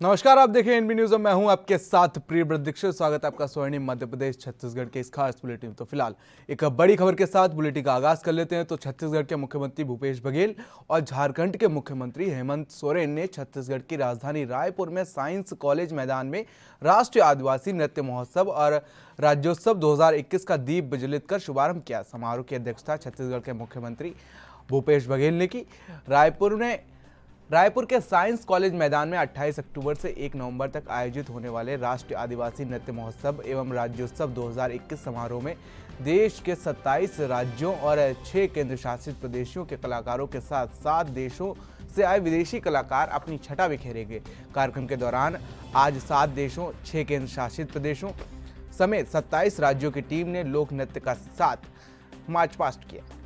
नमस्कार, आप देखें एनबी न्यूज और मैं हूं आपके साथ प्रियव्रत दीक्षित। स्वागत है आपका स्वर्णिम मध्य प्रदेश छत्तीसगढ़ के इस खास बुलेटिन में। तो फिलहाल एक बड़ी खबर के साथ बुलेटिन का आगाज कर लेते हैं। तो छत्तीसगढ़ के मुख्यमंत्री भूपेश बघेल और झारखंड के मुख्यमंत्री हेमंत सोरेन ने छत्तीसगढ़ की राजधानी रायपुर में साइंस कॉलेज मैदान में राष्ट्रीय आदिवासी नृत्य महोत्सव और राज्योत्सव 2021 का दीप प्रज्वलित कर शुभारंभ किया। समारोह की अध्यक्षता छत्तीसगढ़ के मुख्यमंत्री भूपेश बघेल ने की। रायपुर के साइंस कॉलेज मैदान में 28 अक्टूबर से 1 नवंबर तक आयोजित होने वाले राष्ट्रीय आदिवासी नृत्य महोत्सव एवं राज्योत्सव 2021 समारोह में देश के 27 राज्यों और 6 केंद्र शासित प्रदेशों के कलाकारों के साथ 7 देशों से आए विदेशी कलाकार अपनी छटा बिखेरेंगे। कार्यक्रम के दौरान आज 7 देशों, 6 केंद्र शासित प्रदेशों समेत 27 राज्यों की टीम ने लोक नृत्य का साथ मार्च पास्ट किया।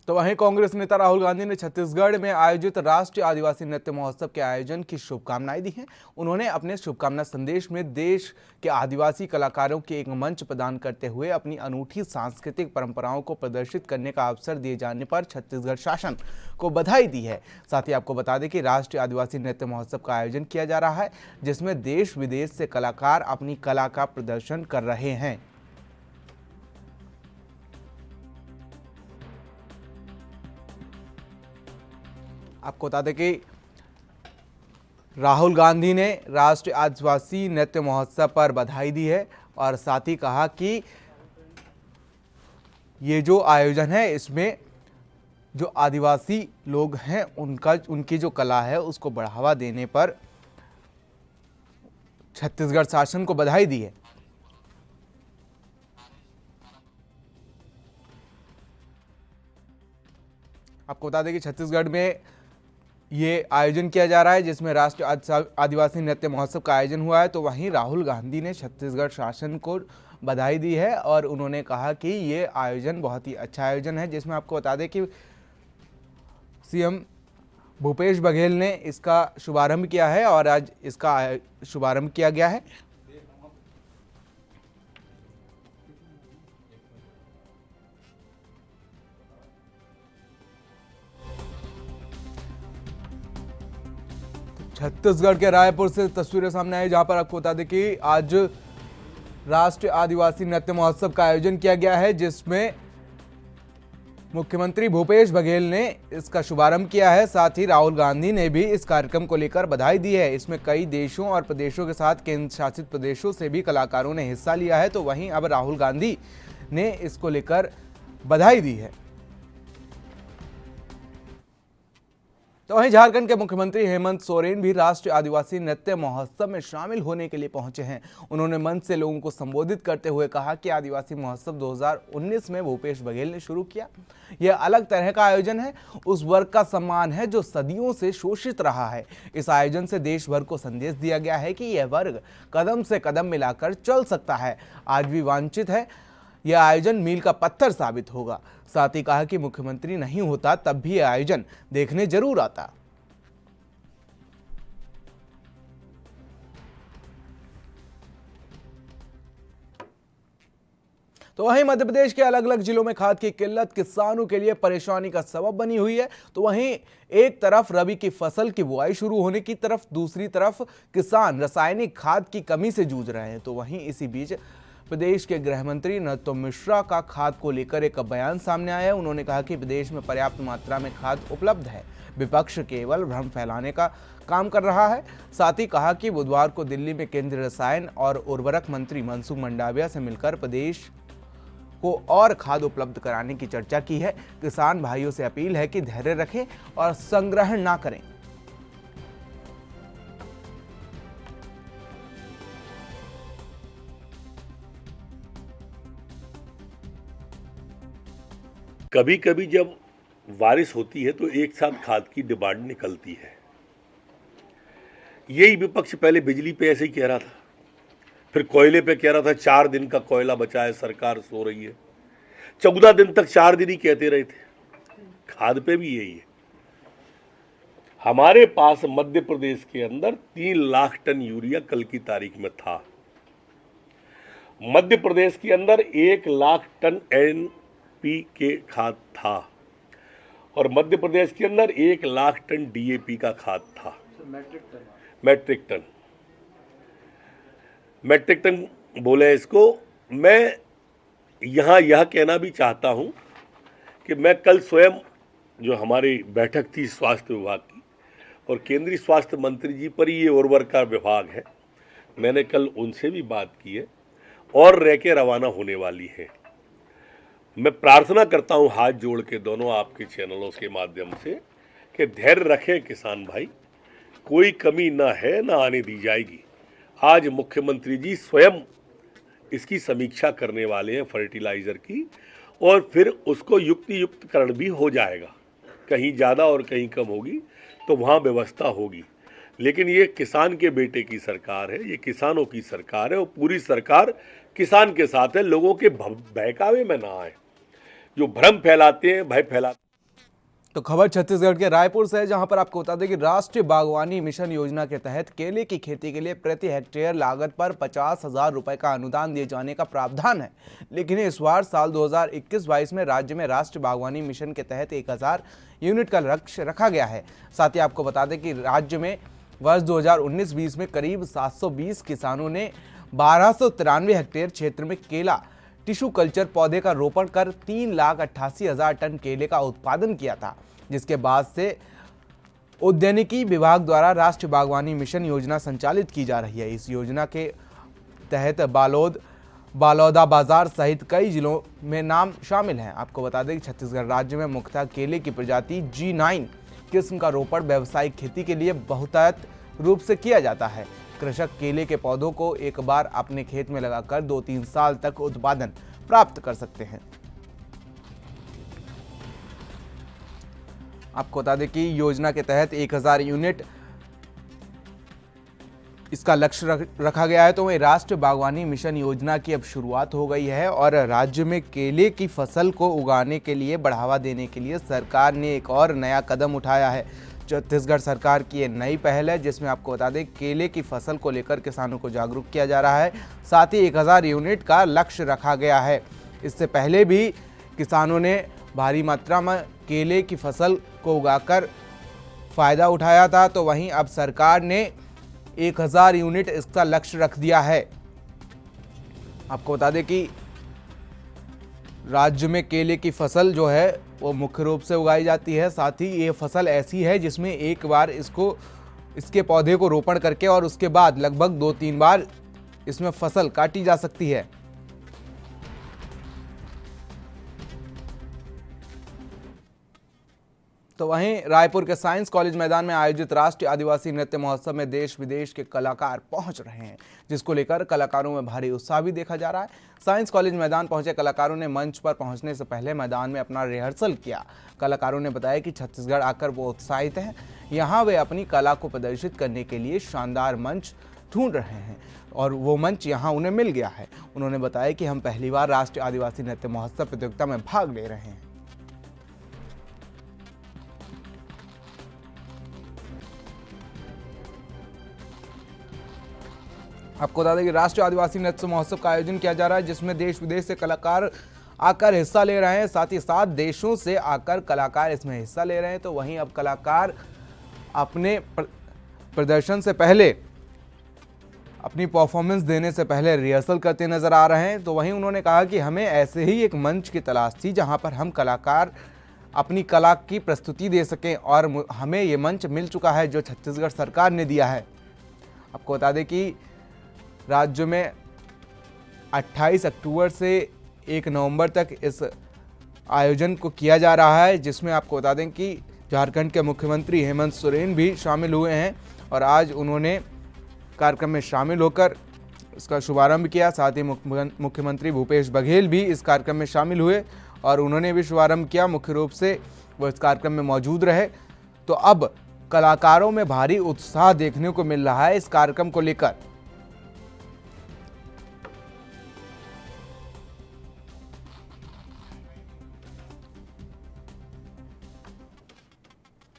तो वहीं कांग्रेस नेता राहुल गांधी ने छत्तीसगढ़ में आयोजित राष्ट्रीय आदिवासी नृत्य महोत्सव के आयोजन की शुभकामनाएं दी हैं। उन्होंने अपने शुभकामना संदेश में देश के आदिवासी कलाकारों के एक मंच प्रदान करते हुए अपनी अनूठी सांस्कृतिक परंपराओं को प्रदर्शित करने का अवसर दिए जाने पर छत्तीसगढ़ शासन को बधाई दी है। साथ ही आपको बता दें कि राष्ट्रीय आदिवासी नृत्य महोत्सव का आयोजन किया जा रहा है, जिसमें देश विदेश से कलाकार अपनी कला का प्रदर्शन कर रहे हैं। आपको बता दें कि राहुल गांधी ने राष्ट्रीय आदिवासी नृत्य महोत्सव पर बधाई दी है और साथ ही कहा कि ये जो आयोजन है इसमें जो आदिवासी लोग हैं उनकी जो कला है उसको बढ़ावा देने पर छत्तीसगढ़ शासन को बधाई दी है। आपको बता दें कि छत्तीसगढ़ में ये आयोजन किया जा रहा है, जिसमें राष्ट्रीय आदिवासी नृत्य महोत्सव का आयोजन हुआ है। तो वहीं राहुल गांधी ने छत्तीसगढ़ शासन को बधाई दी है और उन्होंने कहा कि ये आयोजन बहुत ही अच्छा आयोजन है, जिसमें आपको बता दें कि सीएम भूपेश बघेल ने इसका शुभारंभ किया है और आज इसका शुभारंभ किया गया है। छत्तीसगढ़ के रायपुर से तस्वीरें सामने आई, जहां पर आपको बता दें कि आज राष्ट्रीय आदिवासी नृत्य महोत्सव का आयोजन किया गया है, जिसमें मुख्यमंत्री भूपेश बघेल ने इसका शुभारंभ किया है। साथ ही राहुल गांधी ने भी इस कार्यक्रम को लेकर बधाई दी है। इसमें कई देशों और प्रदेशों के साथ केंद्र शासित प्रदेशों से भी कलाकारों ने हिस्सा लिया है। तो वहीं अब राहुल गांधी ने इसको लेकर बधाई दी है। तो वहीं झारखंड के मुख्यमंत्री हेमंत सोरेन भी राष्ट्रीय आदिवासी नृत्य महोत्सव में शामिल होने के लिए पहुंचे हैं। उन्होंने मंच से लोगों को संबोधित करते हुए कहा कि आदिवासी महोत्सव 2019 में भूपेश बघेल ने शुरू किया। यह अलग तरह का आयोजन है, उस वर्ग का सम्मान है जो सदियों से शोषित रहा है। इस आयोजन से देश भर को संदेश दिया गया है कि यह वर्ग कदम से कदम मिलाकर चल सकता है। आज भी वांछित है, यह आयोजन मील का पत्थर साबित होगा। साथ ही कहा कि मुख्यमंत्री नहीं होता तब भी यह आयोजन देखने जरूर आता। तो वहीं मध्य प्रदेश के अलग अलग जिलों में खाद की किल्लत किसानों के लिए परेशानी का सबब बनी हुई है। तो वहीं एक तरफ रबी की फसल की बुआई शुरू होने की तरफ दूसरी तरफ किसान रासायनिक खाद की कमी से जूझ रहे हैं। तो वहीं इसी बीच प्रदेश के गृह मंत्री नरोत्तम मिश्रा का खाद को लेकर एक बयान सामने आया है। उन्होंने कहा कि प्रदेश में पर्याप्त मात्रा में खाद उपलब्ध है, विपक्ष केवल भ्रम फैलाने का काम कर रहा है। साथ ही कहा कि बुधवार को दिल्ली में केंद्रीय रसायन और उर्वरक मंत्री मनसुख मंडाविया से मिलकर प्रदेश को और खाद उपलब्ध कराने की चर्चा की है। किसान भाइयों से अपील है कि धैर्य रखें और संग्रहण ना करें। कभी कभी जब बारिश होती है तो एक साथ खाद की डिमांड निकलती है। यही विपक्ष पहले बिजली पे ऐसे ही कह रहा था, फिर कोयले पे कह रहा था 4 दिन का कोयला बचा है, सरकार सो रही है। 14 दिन तक 4 दिन ही कहते रहे थे। खाद पे भी यही है। हमारे पास मध्य प्रदेश के अंदर 3 लाख टन यूरिया कल की तारीख में था। मध्य प्रदेश के अंदर 1 लाख टन NPK खाद था और मध्य प्रदेश के अंदर 1 लाख टन DAP का खाद था। मैट्रिक टन बोले इसको। मैं यहाँ यह कहना भी चाहता हूँ कि मैं कल स्वयं जो हमारी बैठक थी स्वास्थ्य विभाग की और केंद्रीय स्वास्थ्य मंत्री जी पर ये उर्वरक का विभाग है, मैंने कल उनसे भी बात की है और रैकें रवाना होने वाली है। मैं प्रार्थना करता हूँ हाथ जोड़ के दोनों आपके चैनलों के माध्यम से कि धैर्य रखें किसान भाई, कोई कमी ना है ना आने दी जाएगी। आज मुख्यमंत्री जी स्वयं इसकी समीक्षा करने वाले हैं फर्टिलाइज़र की और फिर उसको युक्तियुक्तकरण भी हो जाएगा। कहीं ज़्यादा और कहीं कम होगी तो वहाँ व्यवस्था होगी, लेकिन ये किसान के बेटे की सरकार है, ये किसानों की सरकार है और पूरी सरकार किसान के साथ है। लोगों के बहकावे में ना आए, जो भ्रम फैलाते हैं, भय फैलाते। तो खबर छत्तीसगढ़ के रायपुर से है, जहां पर आपको बता दें कि राष्ट्रीय बागवानी मिशन योजना के तहत केले की खेती के लिए प्रति हेक्टेयर लागत पर 50,000 रुपए का अनुदान दिए जाने का प्रावधान है। लेकिन इस बार साल 2021-22 में राज्य में राष्ट्रीय बागवानी मिशन के तहत 1000 यूनिट का लक्ष्य रखा गया है। साथ ही आपको बता दें कि राज्य में वर्ष 2019-20 में करीब 720 किसानों ने 1293 हेक्टेयर क्षेत्र में केला टिश्यू कल्चर पौधे का रोपण कर 3,88,000 टन केले का उत्पादन किया था, जिसके बाद से उद्यानिकी विभाग द्वारा राष्ट्रीय बागवानी मिशन योजना संचालित की जा रही है। इस योजना के तहत बालोदाबाजार सहित कई जिलों में नाम शामिल हैं। आपको बता दें कि छत्तीसगढ़ राज्य में मुख्यतः केले की प्रजाति G9 किस्म का रोपण व्यावसायिक खेती के लिए बहुतायत रूप से किया जाता है। कृषक केले के पौधों को एक बार अपने खेत में लगाकर 2-3 साल तक उत्पादन प्राप्त कर सकते हैं। आपको बता दें कि योजना के तहत 1000 यूनिट इसका लक्ष्य रखा गया है। तो वही राष्ट्रीय बागवानी मिशन योजना की अब शुरुआत हो गई है और राज्य में केले की फसल को उगाने के लिए बढ़ावा देने के लिए सरकार ने एक और नया कदम उठाया है। छत्तीसगढ़ सरकार की ये नई पहल है, जिसमें आपको बता दें केले की फसल को लेकर किसानों को जागरूक किया जा रहा है। साथ ही 1000 यूनिट का लक्ष्य रखा गया है। इससे पहले भी किसानों ने भारी मात्रा में केले की फसल को उगाकर फायदा उठाया था, तो वहीं अब सरकार ने 1000 यूनिट इसका लक्ष्य रख दिया है। आपको बता दें कि राज्य में केले की फसल जो है वो मुख्य रूप से उगाई जाती है। साथ ही ये फसल ऐसी है जिसमें एक बार इसके पौधे को रोपण करके और उसके बाद लगभग 2-3 बार इसमें फसल काटी जा सकती है। तो वहीं रायपुर के साइंस कॉलेज मैदान में आयोजित राष्ट्रीय आदिवासी नृत्य महोत्सव में देश विदेश के कलाकार पहुंच रहे हैं, जिसको लेकर कलाकारों में भारी उत्साह भी देखा जा रहा है। साइंस कॉलेज मैदान पहुंचे कलाकारों ने मंच पर पहुंचने से पहले मैदान में अपना रिहर्सल किया। कलाकारों ने बताया कि छत्तीसगढ़ आकर वो उत्साहित हैं, यहाँ वे अपनी कला को प्रदर्शित करने के लिए शानदार मंच ढूंढ रहे हैं और वो मंच यहाँ उन्हें मिल गया है। उन्होंने बताया कि हम पहली बार राष्ट्रीय आदिवासी नृत्य महोत्सव प्रतियोगिता में भाग ले रहे हैं। आपको बता दें कि राष्ट्रीय आदिवासी नृत्य महोत्सव का आयोजन किया जा रहा है, जिसमें देश विदेश से कलाकार आकर हिस्सा ले रहे हैं। साथ ही 7 देशों से आकर कलाकार इसमें हिस्सा ले रहे हैं। तो वहीं अब कलाकार अपने प्रदर्शन से पहले, अपनी परफॉर्मेंस देने से पहले रिहर्सल करते नजर आ रहे हैं। तो वहीं उन्होंने कहा कि हमें ऐसे ही एक मंच की तलाश थी जहां पर हम कलाकार अपनी कला की प्रस्तुति दे सकें और हमें ये मंच मिल चुका है जो छत्तीसगढ़ सरकार ने दिया है। आपको बता दें कि राज्य में 28 अक्टूबर से 1 नवंबर तक इस आयोजन को किया जा रहा है, जिसमें आपको बता दें कि झारखंड के मुख्यमंत्री हेमंत सोरेन भी शामिल हुए हैं और आज उन्होंने कार्यक्रम में शामिल होकर इसका शुभारंभ किया। साथ ही मुख्यमंत्री भूपेश बघेल भी इस कार्यक्रम में शामिल हुए और उन्होंने भी शुभारंभ किया। मुख्य रूप से वो इस कार्यक्रम में मौजूद रहे। तो अब कलाकारों में भारी उत्साह देखने को मिल रहा है इस कार्यक्रम को लेकर।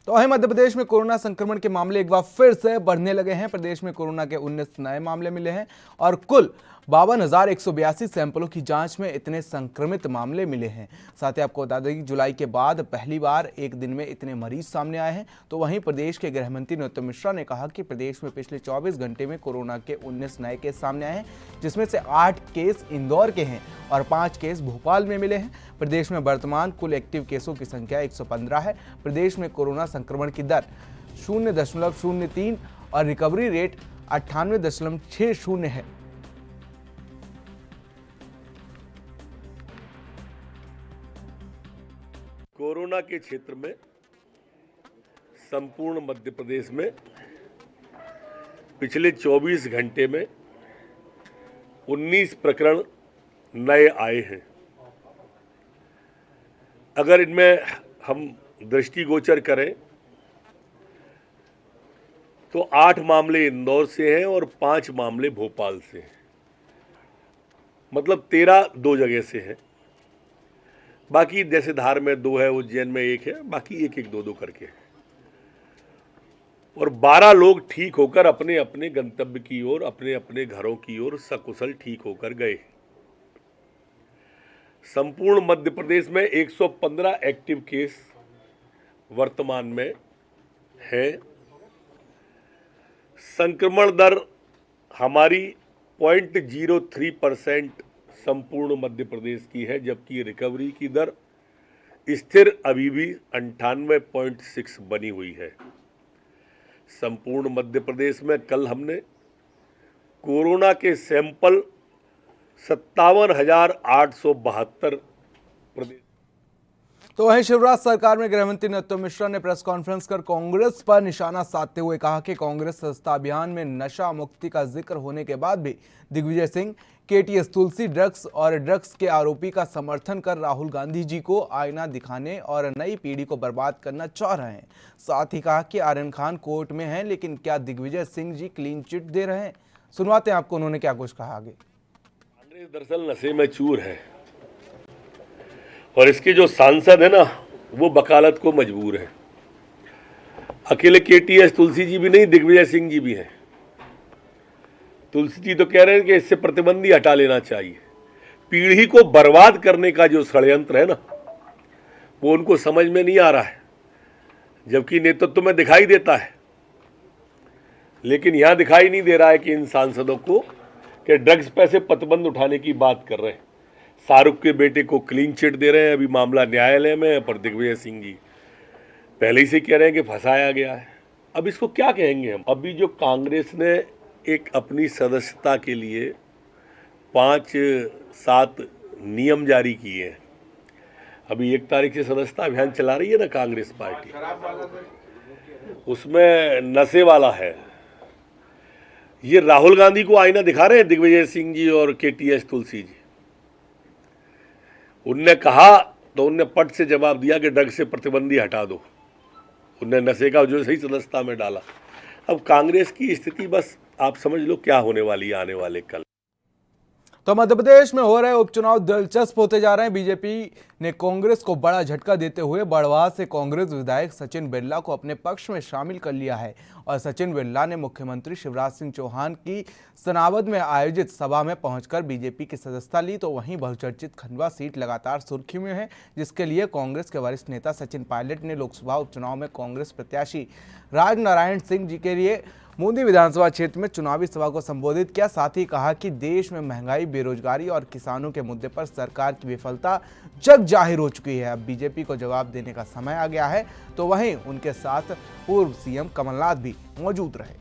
तो वहीं मध्य प्रदेश में कोरोना संक्रमण के मामले एक बार फिर से बढ़ने लगे हैं। प्रदेश में कोरोना के 19 नए मामले मिले हैं और कुल 52,182 सैंपलों की जांच में इतने संक्रमित मामले मिले हैं। साथ ही आपको बता दें कि जुलाई के बाद पहली बार एक दिन में इतने मरीज सामने आए हैं। तो वहीं प्रदेश के गृह मंत्री नरोत्तम मिश्रा ने कहा कि प्रदेश में पिछले 24 घंटे में कोरोना के 19 नए केस सामने आए हैं, जिसमें से 8 केस इंदौर के हैं और 5 केस भोपाल में मिले हैं। प्रदेश में वर्तमान कुल एक्टिव केसों की संख्या 115 है। प्रदेश में कोरोना संक्रमण की दर 0.03 और रिकवरी रेट 98.60 है। कोरोना के क्षेत्र में संपूर्ण मध्य प्रदेश में पिछले 24 घंटे में 19 प्रकरण नए आए हैं। अगर इनमें हम दृष्टिगोचर करें तो 8 मामले इंदौर से हैं और 5 मामले भोपाल से हैं, मतलब 13 दो जगह से हैं। बाकी जैसे धार में 2 है, उज्जैन में 1 है, बाकी 1-1, 2-2 करके। और 12 लोग ठीक होकर अपने अपने गंतव्य की ओर, अपने अपने घरों की ओर सकुशल ठीक होकर गए। संपूर्ण मध्य प्रदेश में 115 एक्टिव केस वर्तमान में है। संक्रमण दर हमारी 0.03% संपूर्ण मध्य प्रदेश की है, जबकि रिकवरी की दर स्थिर अभी भी 98.6 बनी हुई है। संपूर्ण मध्य प्रदेश में कल हमने कोरोना के सैंपल 57,872 प्रदेश। तो वहीं शिवराज सरकार में गृह मंत्री नरोत्तम मिश्रा ने प्रेस कॉन्फ्रेंस कर कांग्रेस पर निशाना साधते हुए कहा कि कांग्रेस सस्ता अभियान में नशा मुक्ति का जिक्र होने के बाद भी दिग्विजय सिंह, केटीएस तुलसी ड्रग्स के आरोपी का समर्थन कर राहुल गांधी जी को आईना दिखाने और नई पीढ़ी को बर्बाद करना चाह रहे हैं। साथ ही कहा कि आर्यन खान कोर्ट में हैं, लेकिन क्या दिग्विजय सिंह जी क्लीन चिट दे रहे हैं? सुनवाते हैं आपको उन्होंने क्या कुछ कहा आगे। कांग्रेस दरअसल नशे में चूर है और इसके जो सांसद है ना, वो वकालत को मजबूर है। अकेले केटीएस तुलसी जी भी नहीं, दिग्विजय सिंह जी भी हैं। तुलसी जी तो कह रहे हैं कि इससे प्रतिबंध ही हटा लेना चाहिए। पीढ़ी को बर्बाद करने का जो षड्यंत्र है ना, वो उनको समझ में नहीं आ रहा है, जबकि नेतृत्व में दिखाई देता है। लेकिन यहां दिखाई नहीं दे रहा है कि इन सांसदों को कि ड्रग्स पे से प्रतिबंध उठाने की बात कर रहे हैं। शाहरुख के बेटे को क्लीन चिट दे रहे हैं, अभी मामला न्यायालय में है, पर दिग्विजय सिंह जी पहले ही से कह रहे हैं कि फंसाया गया है। अब इसको क्या कहेंगे हम? अभी जो कांग्रेस ने एक अपनी सदस्यता के लिए 5-7 नियम जारी किए हैं। अभी 1 तारीख से सदस्यता अभियान चला रही है ना कांग्रेस पार्टी, उसमें नशे वाला है। ये राहुल गांधी को आईना दिखा रहे हैं दिग्विजय सिंह जी और केटीएस तुलसी जी। उनने कहा तो उनने पट से जवाब दिया कि ड्रग्स से प्रतिबंधी हटा दो। उनने नशे का जो सही सदस्यता में डाला। अब कांग्रेस की स्थिति बस आप समझ लो क्या होने वाली है आने वाले कल। तो मध्य प्रदेश में हो रहे उपचुनाव दिलचस्प होते जा रहे हैं। बीजेपी ने कांग्रेस को बड़ा झटका देते हुए बड़वाह से कांग्रेस विधायक सचिन बिरला को अपने पक्ष में शामिल कर लिया है और सचिन बिरला ने मुख्यमंत्री शिवराज सिंह चौहान की सनावद में आयोजित सभा में पहुंचकर बीजेपी की सदस्यता ली। तो वहीं बहुचर्चित खंडवा सीट लगातार सुर्खी में है, जिसके लिए कांग्रेस के वरिष्ठ नेता सचिन पायलट ने लोकसभा उपचुनाव में कांग्रेस प्रत्याशी राजनारायण सिंह जी के लिए बूंदी विधानसभा क्षेत्र में चुनावी सभा को संबोधित किया। साथ ही कहा कि देश में महंगाई, बेरोजगारी और किसानों के मुद्दे पर सरकार की विफलता जग जाहिर हो चुकी है। अब बीजेपी को जवाब देने का समय आ गया है। तो वहीं उनके साथ पूर्व सीएम कमलनाथ भी मौजूद रहे।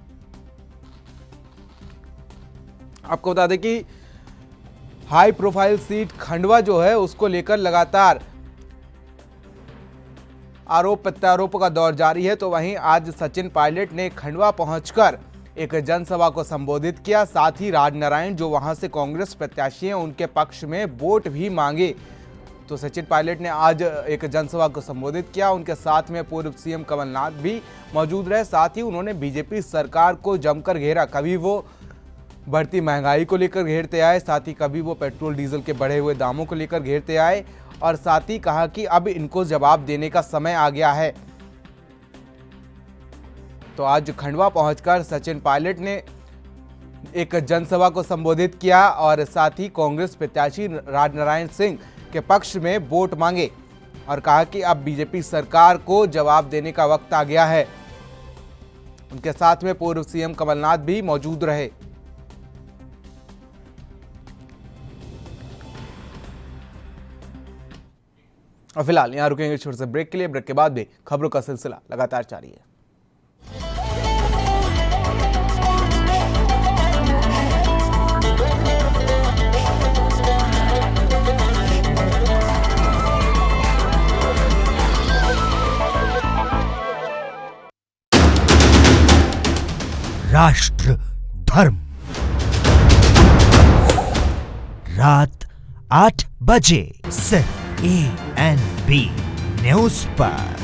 आपको बता दें कि हाई प्रोफाइल सीट खंडवा जो है उसको लेकर लगातार आरोप प्रत्यारोप का दौर जारी है। तो वहीं आज सचिन पायलट ने खंडवा पहुंचकर एक जनसभा को संबोधित किया। साथ ही राजनारायण जो वहां से कांग्रेस प्रत्याशी हैं उनके पक्ष में वोट भी मांगे। तो सचिन पायलट ने आज एक जनसभा को संबोधित किया। उनके साथ में पूर्व सीएम कमलनाथ भी मौजूद रहे। साथ ही उन्होंने बीजेपी सरकार को जमकर घेरा। कभी वो बढ़ती महंगाई को लेकर घेरते आए, साथ ही कभी वो पेट्रोल डीजल के बढ़े हुए दामों को लेकर घेरते आए और साथ ही कहा कि अब इनको जवाब देने का समय आ गया है। तो आज खंडवा पहुंचकर सचिन पायलट ने एक जनसभा को संबोधित किया और साथ ही कांग्रेस प्रत्याशी राजनारायण सिंह के पक्ष में वोट मांगे और कहा कि अब बीजेपी सरकार को जवाब देने का वक्त आ गया है। उनके साथ में पूर्व सीएम कमलनाथ भी मौजूद रहे। और फिलहाल यहां रुकेंगे छोटे से ब्रेक के लिए। ब्रेक के बाद भी खबरों का सिलसिला लगातार जारी है। राष्ट्र धर्म रात 8 बजे सिर्फ ANB न्यूज पर।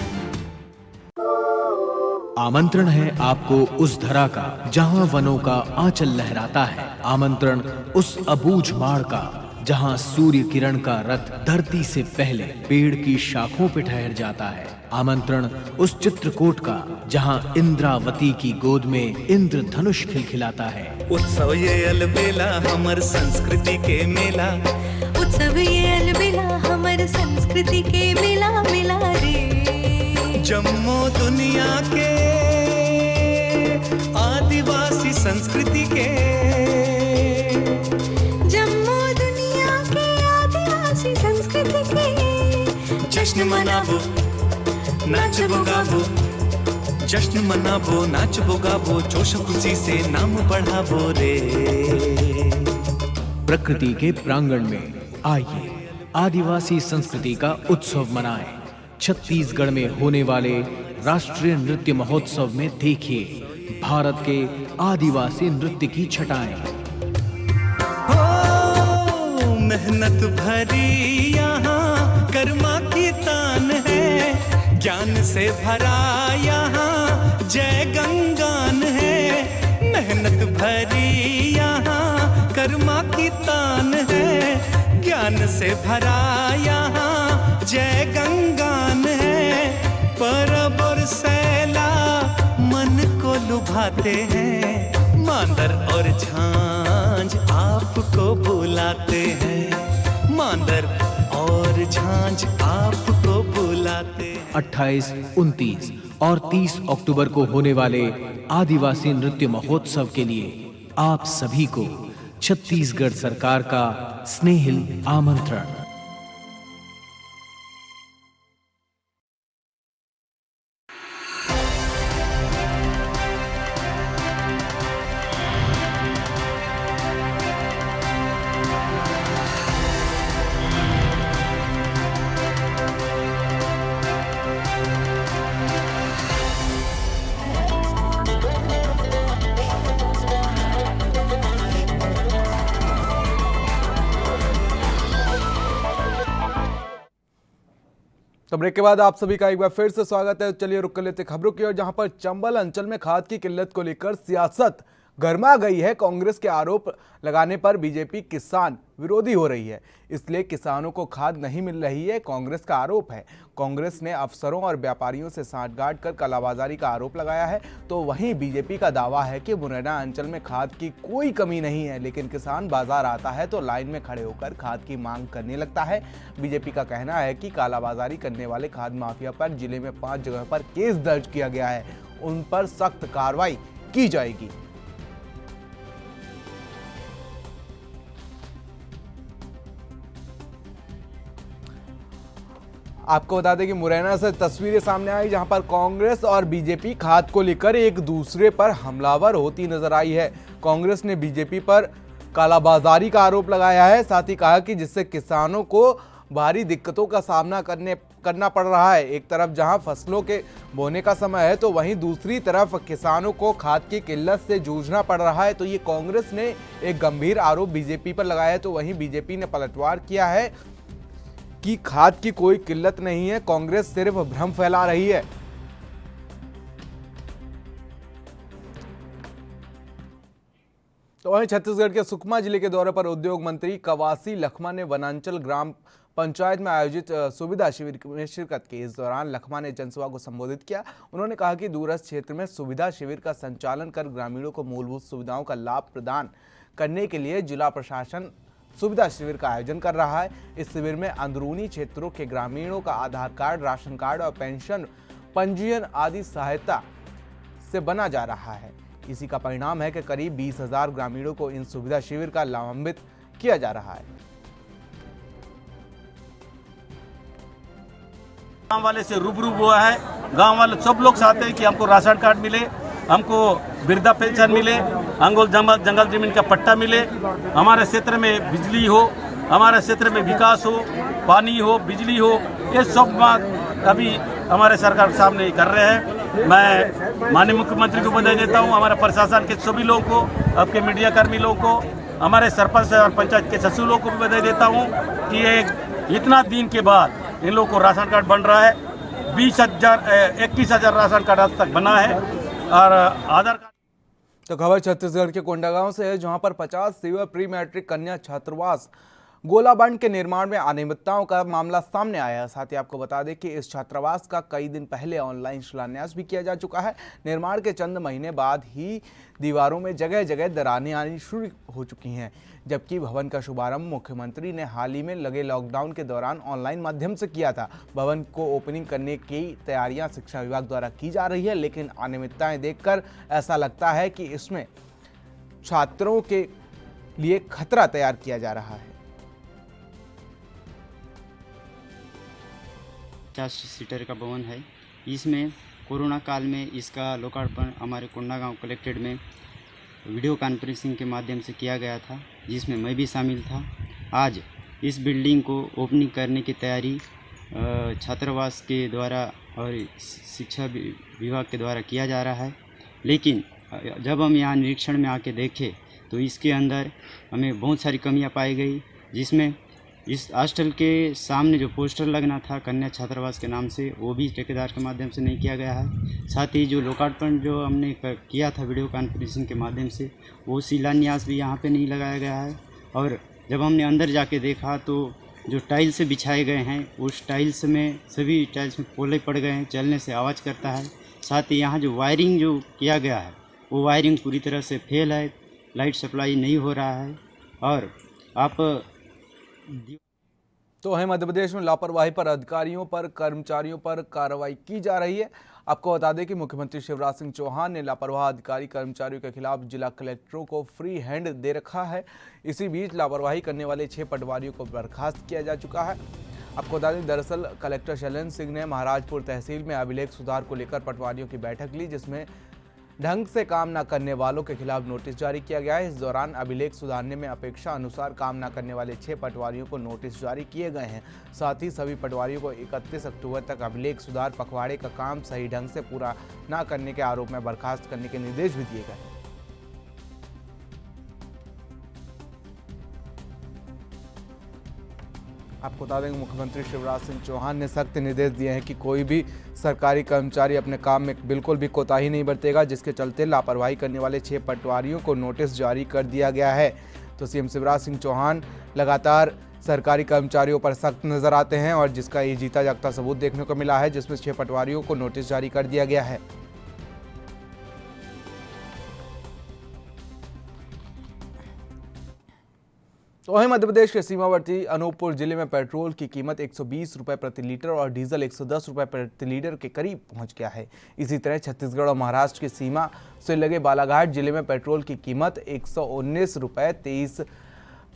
आमंत्रण है आपको उस धरा का जहां वनों का आंचल लहराता है। आमंत्रण उस अबूझ माड़ का जहां सूर्य किरण का रथ धरती से पहले पेड़ की शाखों पे ठहर जाता है। आमंत्रण उस चित्रकूट का जहां इंद्रावती की गोद में इंद्रधनुष खिलखिलाता है। उत्सव ये अलबेला हमर संस्कृति के मेला, उत्सव ये अलबेला हमर संस्कृति के मेला मेला रे। जम्मू दुनिया के आदिवासी संस्कृति के, जम्मू दुनिया के आदिवासी संस्कृति के जश्न मनाबो नाचबो गाबो, जश्न मनाबो नाचबो गाबो, जोश खुशी से नाम बढ़ाबो रे। प्रकृति के प्रांगण में आइए आदिवासी संस्कृति का उत्सव मनाएं। छत्तीसगढ़ में होने वाले राष्ट्रीय नृत्य महोत्सव में देखिए भारत के आदिवासी नृत्य की छटाएं। हो मेहनत भरी यहाँ कर्मा की तान है, ज्ञान से भरा यहाँ जय गंगान है। मेहनत भरी यहाँ कर्मा की तान है, ज्ञान से भरा यहाँ जय गंगान है। परब और सैला मन को लुभाते हैं, मांदर और झांझ आपको बुलाते हैं, मांदर और झांझ आपको बुलाते हैं। 28, 29 और 30 अक्टूबर को होने वाले आदिवासी नृत्य महोत्सव के लिए आप सभी को छत्तीसगढ़ सरकार का स्नेहिल आमंत्रण। तो ब्रेक के बाद आप सभी का एक बार फिर से स्वागत है। चलिए रुक कर लेते खबरों की ओर, जहां पर चंबल अंचल में खाद की किल्लत को लेकर सियासत गर्मा गई है। कांग्रेस के आरोप लगाने पर बीजेपी किसान विरोधी हो रही है, इसलिए किसानों को खाद नहीं मिल रही है, कांग्रेस का आरोप है। कांग्रेस ने अफसरों और व्यापारियों से सांठगांठ कर कालाबाजारी का आरोप लगाया है, तो वहीं बीजेपी का दावा है कि मुरैना अंचल में खाद की कोई कमी नहीं है, लेकिन किसान बाजार आता है तो लाइन में खड़े होकर खाद की मांग करने लगता है। बीजेपी का कहना है कि कालाबाजारी करने वाले खाद माफिया पर जिले में 5 जगह पर केस दर्ज किया गया है, उन पर सख्त कार्रवाई की जाएगी। आपको बता दें कि मुरैना से तस्वीरें सामने आई, जहां पर कांग्रेस और बीजेपी खाद को लेकर एक दूसरे पर हमलावर होती नजर आई है। कांग्रेस ने बीजेपी पर कालाबाजारी का आरोप लगाया है, साथ ही कहा कि जिससे किसानों को भारी दिक्कतों का सामना करना पड़ रहा है। एक तरफ जहां फसलों के बोने का समय है, तो वहीं दूसरी तरफ किसानों को खाद की किल्लत से जूझना पड़ रहा है। तो ये कांग्रेस ने एक गंभीर आरोप बीजेपी पर लगाया है, तो वहीं बीजेपी ने पलटवार किया है कि खाद की कोई किल्लत नहीं है, कांग्रेस सिर्फ भ्रम फैला रही है। तो वहीं छत्तीसगढ़ के सुकमा जिले के दौरे पर उद्योग मंत्री कवासी लखमा ने वनांचल ग्राम पंचायत में आयोजित सुविधा शिविर में शिरकत की। इस दौरान लखमा ने जनसभा को संबोधित किया। उन्होंने कहा कि दूरस्थ क्षेत्र में सुविधा शिविर का संचालन कर ग्रामीणों को मूलभूत सुविधाओं का लाभ प्रदान करने के लिए जिला प्रशासन सुविधा शिविर का आयोजन कर रहा है। इस शिविर में अंदरूनी क्षेत्रों के ग्रामीणों का आधार कार्ड, राशन कार्ड और पेंशन पंजीयन आदि सहायता से बना जा रहा है। इसी का परिणाम है कि करीब 20,000 ग्रामीणों को इन सुविधा शिविर का लाभान्वित किया जा रहा है। गांव वाले से रूबरू हुआ है। गांव वाले सब लोग चाहते हैं कि हमको राशन कार्ड मिले, हमको वृद्धा पेंशन मिले, अंगोल जंगल जमीन का पट्टा मिले, हमारे क्षेत्र में बिजली हो, हमारे क्षेत्र में विकास हो, पानी हो, बिजली हो, ये सब बात अभी हमारे सरकार सामने कर रहे हैं। मैं माननीय मुख्यमंत्री को बधाई देता हूँ, हमारे प्रशासन के सभी लोगों को, आपके मीडिया कर्मी लोगों को, हमारे सरपंच और पंचायत के सचिव लोगों को भी बधाई देता हूँ कि एक इतना दिन के बाद इन लोगों को राशन कार्ड बन रहा है। 21,000 राशन कार्ड आज तक बना है और आधार कार्ड। तो खबर छत्तीसगढ़ के कोंडागांव से है, जहां पर 50 सीवर प्री मैट्रिक कन्या छात्रावास गोलाबंड के निर्माण में अनियमितताओं का मामला सामने आया है। साथ ही आपको बता दें कि इस छात्रावास का कई दिन पहले ऑनलाइन शिलान्यास भी किया जा चुका है। निर्माण के चंद महीने बाद ही दीवारों में जगह जगह दरारें आनी शुरू हो चुकी हैं, जबकि भवन का शुभारंभ मुख्यमंत्री ने हाल ही में लगे लॉकडाउन के दौरान ऑनलाइन माध्यम से किया था। भवन को ओपनिंग करने की तैयारियां शिक्षा विभाग द्वारा की जा रही है, लेकिन अनियमितताएं देखकर ऐसा लगता है कि इसमें छात्रों के लिए खतरा तैयार किया जा रहा है। 50 सीटर का भवन है। इसमें कोरोना काल में इसका लोकार्पण हमारे कोंडागांव कलेक्ट्रेट में वीडियो कॉन्फ्रेंसिंग के माध्यम से किया गया था, जिसमें मैं भी शामिल था। आज इस बिल्डिंग को ओपनिंग करने की तैयारी छात्रावास के द्वारा और शिक्षा विभाग के द्वारा किया जा रहा है, लेकिन जब हम यहाँ निरीक्षण में आके देखे तो इसके अंदर हमें बहुत सारी कमियाँ पाई गई, जिसमें इस हॉस्टल के सामने जो पोस्टर लगना था कन्या छात्रावास के नाम से, वो भी ठेकेदार के माध्यम से नहीं किया गया है। साथ ही जो लोकार्पण जो हमने किया था वीडियो कॉन्फ्रेंसिंग के माध्यम से, वो शिलान्यास भी यहाँ पे नहीं लगाया गया है। और जब हमने अंदर जाके देखा तो जो टाइल्स बिछाए गए हैं, उस टाइल्स में सभी टाइल्स में पोले पड़ गए हैं, चलने से आवाज़ करता है। साथ ही यहाँ जो वायरिंग जो किया गया है, वो वायरिंग पूरी तरह से फेल है, लाइट सप्लाई नहीं हो रहा है। और आप तो वहीं मध्य प्रदेश में लापरवाही पर अधिकारियों पर कर्मचारियों पर कार्रवाई की जा रही है। आपको बता दें कि मुख्यमंत्री शिवराज सिंह चौहान ने लापरवाह अधिकारी कर्मचारियों के खिलाफ जिला कलेक्टरों को फ्री हैंड दे रखा है। इसी बीच लापरवाही करने वाले 6 पटवारियों को बर्खास्त किया जा चुका है। आपको बता दें, दरअसल कलेक्टर शैलेंद्र सिंह ने महाराजपुर तहसील में अभिलेख सुधार को लेकर पटवारियों की बैठक ली, जिसमें ढंग से काम न करने वालों के खिलाफ नोटिस जारी किया गया है। इस दौरान अभिलेख सुधारने में अपेक्षा अनुसार काम न करने वाले 6 पटवारियों को नोटिस जारी किए गए हैं। साथ ही सभी पटवारियों को 31 अक्टूबर तक अभिलेख सुधार पखवाड़े का काम सही ढंग से पूरा न करने के आरोप में बर्खास्त करने के निर्देश भी दिए गए हैं। आपको बता दें, मुख्यमंत्री शिवराज सिंह चौहान ने सख्त निर्देश दिए हैं कि कोई भी सरकारी कर्मचारी अपने काम में बिल्कुल भी कोताही नहीं बरतेगा, जिसके चलते लापरवाही करने वाले 6 पटवारियों को नोटिस जारी कर दिया गया है। तो सीएम शिवराज सिंह चौहान लगातार सरकारी कर्मचारियों पर सख्त नजर आते हैं और जिसका ये जीता जागता सबूत देखने को मिला है, जिसमें 6 पटवारियों को नोटिस जारी कर दिया गया है। तो वहीं मध्य प्रदेश के सीमावर्ती अनूपपुर जिले में पेट्रोल की कीमत 120 रुपये प्रति लीटर और डीजल 110 रुपये प्रति लीटर के करीब पहुंच गया है। इसी तरह छत्तीसगढ़ और महाराष्ट्र की सीमा से लगे बालाघाट जिले में पेट्रोल की कीमत 119 रुपये 23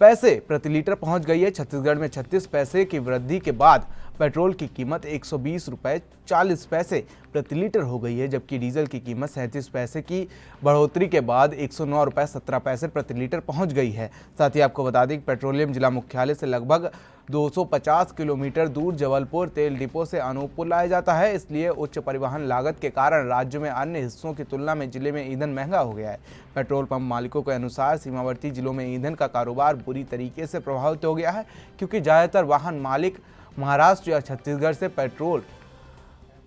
पैसे प्रति लीटर पहुंच गई है। छत्तीसगढ़ में 36 पैसे की वृद्धि के बाद पेट्रोल की कीमत 120 रुपये 40 पैसे प्रति लीटर हो गई है, जबकि डीजल की कीमत 37 पैसे की बढ़ोतरी के बाद 109 रुपये 17 पैसे प्रति लीटर पहुंच गई है। साथ ही आपको बता दें कि पेट्रोलियम जिला मुख्यालय से लगभग 250 किलोमीटर दूर जबलपुर तेल डिपो से अनूपपुर लाया जाता है, इसलिए उच्च परिवहन लागत के कारण राज्य में अन्य हिस्सों की तुलना में जिले में ईंधन महंगा हो गया है। पेट्रोल पंप मालिकों के अनुसार सीमावर्ती जिलों में ईंधन का कारोबार बुरी तरीके से प्रभावित हो गया है, क्योंकि ज़्यादातर वाहन मालिक महाराष्ट्र या छत्तीसगढ़ से पेट्रोल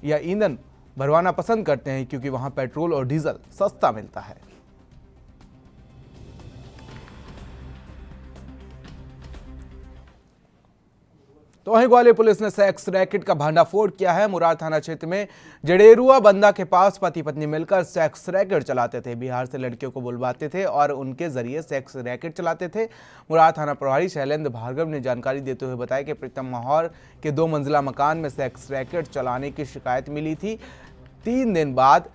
या ईंधन भरवाना पसंद करते हैं, क्योंकि वहां पेट्रोल और डीजल सस्ता मिलता है। तो वहीं ग्वालियर पुलिस ने सेक्स रैकेट का भंडाफोड़ किया है। मुरार थाना क्षेत्र में जडेरुआ बंदा के पास पति पत्नी मिलकर सेक्स रैकेट चलाते थे। बिहार से लड़कियों को बुलवाते थे और उनके जरिए सेक्स रैकेट चलाते थे। मुरार थाना प्रभारी शैलेंद्र भार्गव ने जानकारी देते हुए बताया कि प्रीतम माहौर के 2 मंजिला मकान में सेक्स रैकेट चलाने की शिकायत मिली थी। 3 दिन बाद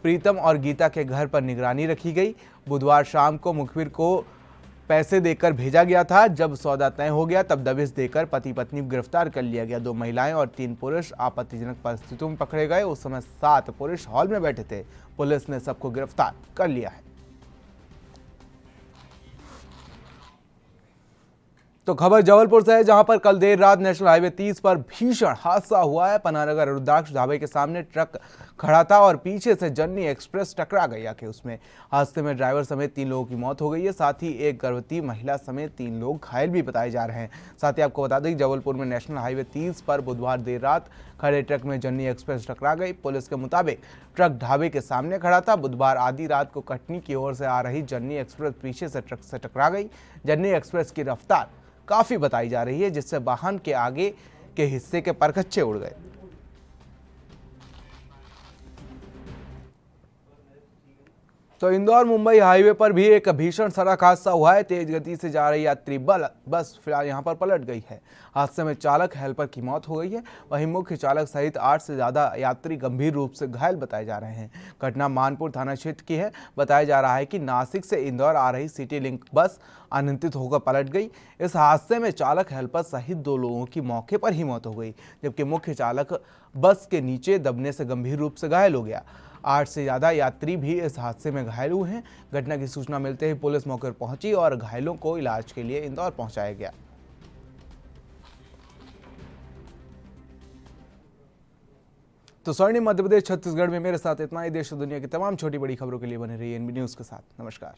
प्रीतम और गीता के घर पर निगरानी रखी गई। बुधवार शाम को मुखबिर को पैसे देकर भेजा गया था। जब सौदा तय हो गया तब दबिश देकर पति पत्नी को गिरफ्तार कर लिया गया। 2 महिलाएं और 3 पुरुष आपत्तिजनक परिस्थितियों में पकड़े गए। उस समय 7 पुरुष हॉल में बैठे थे। पुलिस ने सबको गिरफ्तार कर लिया है। तो खबर जबलपुर से है, जहां पर कल देर रात नेशनल हाईवे 30 पर भीषण हादसा हुआ है। पनानगर रुद्राक्ष ढाबे के सामने ट्रक खड़ा था और पीछे से जर्नी एक्सप्रेस टकरा गई आके उसमें। हादसे में ड्राइवर समेत 3 लोगों की मौत हो गई है। साथ ही एक गर्भवती महिला समेत 3 लोग घायल भी बताए जा रहे हैं। साथ ही आपको बता दें कि जबलपुर में नेशनल हाईवे 30 पर बुधवार देर रात खड़े ट्रक में जर्नी एक्सप्रेस टकरा गई। पुलिस के मुताबिक ट्रक ढाबे के सामने खड़ा था। बुधवार आधी रात को कटनी की ओर से आ रही जर्नी एक्सप्रेस पीछे से ट्रक से टकरा गई। जर्नी एक्सप्रेस की रफ्तार काफी बताई जा रही है, जिससे वाहन के आगे के हिस्से के परखच्चे उड़ गए। तो इंदौर मुंबई हाईवे पर भी एक भीषण सड़क हादसा हुआ है। तेज गति से जा रही यात्री बस फिलहाल यहां पर पलट गई है। हादसे में चालक हेल्पर की मौत हो गई है। वहीं मुख्य चालक सहित 8 से ज्यादा यात्री गंभीर रूप से घायल बताए जा रहे हैं। घटना मानपुर थाना क्षेत्र की है। बताया जा रहा है कि नासिक से इंदौर आ रही सिटी लिंक बस अनियंत्रित होकर पलट गई। इस हादसे में चालक हेल्पर सहित 2 लोगों की मौके पर ही मौत हो गई, जबकि मुख्य चालक बस के नीचे दबने से गंभीर रूप से घायल हो गया। 8 से ज्यादा यात्री भी इस हादसे में घायल हुए हैं। घटना की सूचना मिलते ही पुलिस मौके पर पहुंची और घायलों को इलाज के लिए इंदौर पहुंचाया गया। तो स्वर्णिम मध्य प्रदेश छत्तीसगढ़ में मेरे साथ इतना ही। देश और दुनिया की तमाम छोटी बड़ी खबरों के लिए बने रहिए एनबी न्यूज के साथ। नमस्कार।